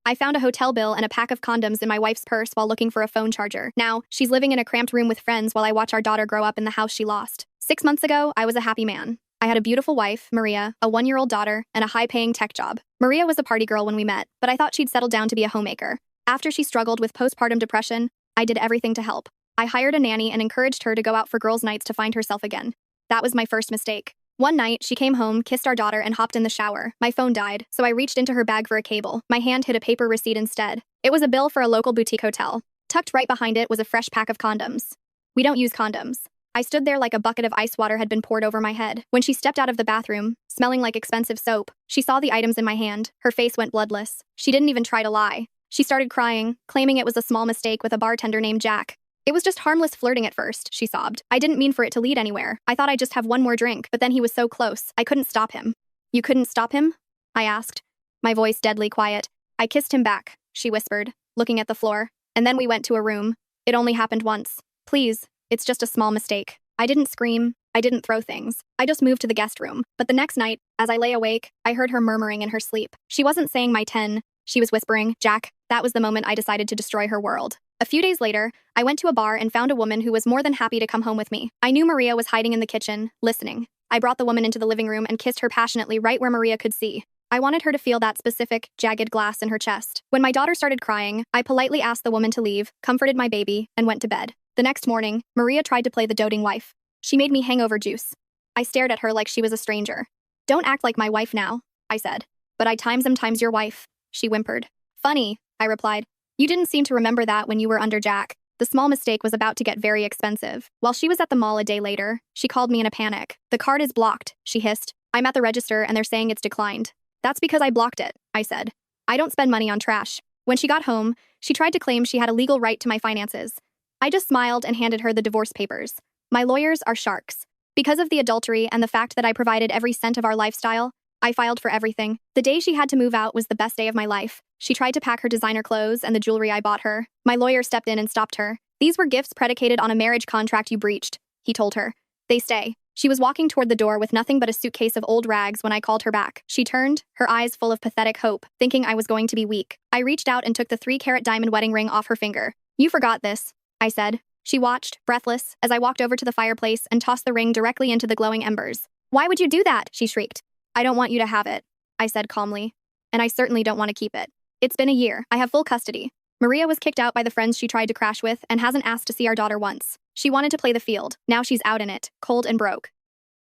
I found a hotel bill and a pack of condoms in my wife's purse while looking for a phone charger. Now, she's living in a cramped room with friends while I watch our daughter grow up in the house she lost. 6 months ago, I was a happy man. I had a beautiful wife, Maria, a 1-year-old daughter, and a high-paying tech job. Maria was a party girl when we met, but I thought she'd settled down to be a homemaker. After she struggled with postpartum depression, I did everything to help. I hired a nanny and encouraged her to go out for girls' nights to find herself again. That was my first mistake. One night, she came home, kissed our daughter, and hopped in the shower. My phone died, so I reached into her bag for a cable. My hand hit a paper receipt instead. It was a bill for a local boutique hotel. Tucked right behind it was a fresh pack of condoms. We don't use condoms. I stood there like a bucket of ice water had been poured over my head. When she stepped out of the bathroom, smelling like expensive soap, she saw the items in my hand. Her face went bloodless. She didn't even try to lie. She started crying, claiming it was a small mistake with a bartender named Jack. It was just harmless flirting at first, she sobbed. I didn't mean for it to lead anywhere. I thought I'd just have one more drink, but then he was so close. I couldn't stop him. You couldn't stop him? I asked, my voice deadly quiet. I kissed him back, she whispered, looking at the floor. And then we went to a room. It only happened once. Please, it's just a small mistake. I didn't scream. I didn't throw things. I just moved to the guest room. But the next night, as I lay awake, I heard her murmuring in her sleep. She wasn't saying my 10. She was whispering, Jack. That was the moment I decided to destroy her world. A few days later, I went to a bar and found a woman who was more than happy to come home with me. I knew Maria was hiding in the kitchen, listening. I brought the woman into the living room and kissed her passionately right where Maria could see. I wanted her to feel that specific, jagged glass in her chest. When my daughter started crying, I politely asked the woman to leave, comforted my baby, and went to bed. The next morning, Maria tried to play the doting wife. She made me hangover juice. I stared at her like she was a stranger. Don't act like my wife now, I said. But I times your wife, she whimpered. Funny, I replied. You didn't seem to remember that when you were under Jack. The small mistake was about to get very expensive. While she was at the mall a day later, she called me in a panic. The card is blocked, she hissed. I'm at the register and they're saying it's declined. That's because I blocked it, I said. I don't spend money on trash. When she got home, she tried to claim she had a legal right to my finances. I just smiled and handed her the divorce papers. My lawyers are sharks. Because of the adultery and the fact that I provided every cent of our lifestyle, I filed for everything. The day she had to move out was the best day of my life. She tried to pack her designer clothes and the jewelry I bought her. My lawyer stepped in and stopped her. These were gifts predicated on a marriage contract you breached, he told her. They stay. She was walking toward the door with nothing but a suitcase of old rags when I called her back. She turned, her eyes full of pathetic hope, thinking I was going to be weak. I reached out and took the 3-carat diamond wedding ring off her finger. You forgot this, I said. She watched, breathless, as I walked over to the fireplace and tossed the ring directly into the glowing embers. Why would you do that? She shrieked. I don't want you to have it, I said calmly. And I certainly don't want to keep it. It's been a year. I have full custody. Maria was kicked out by the friends she tried to crash with and hasn't asked to see our daughter once. She wanted to play the field. Now she's out in it, cold and broke.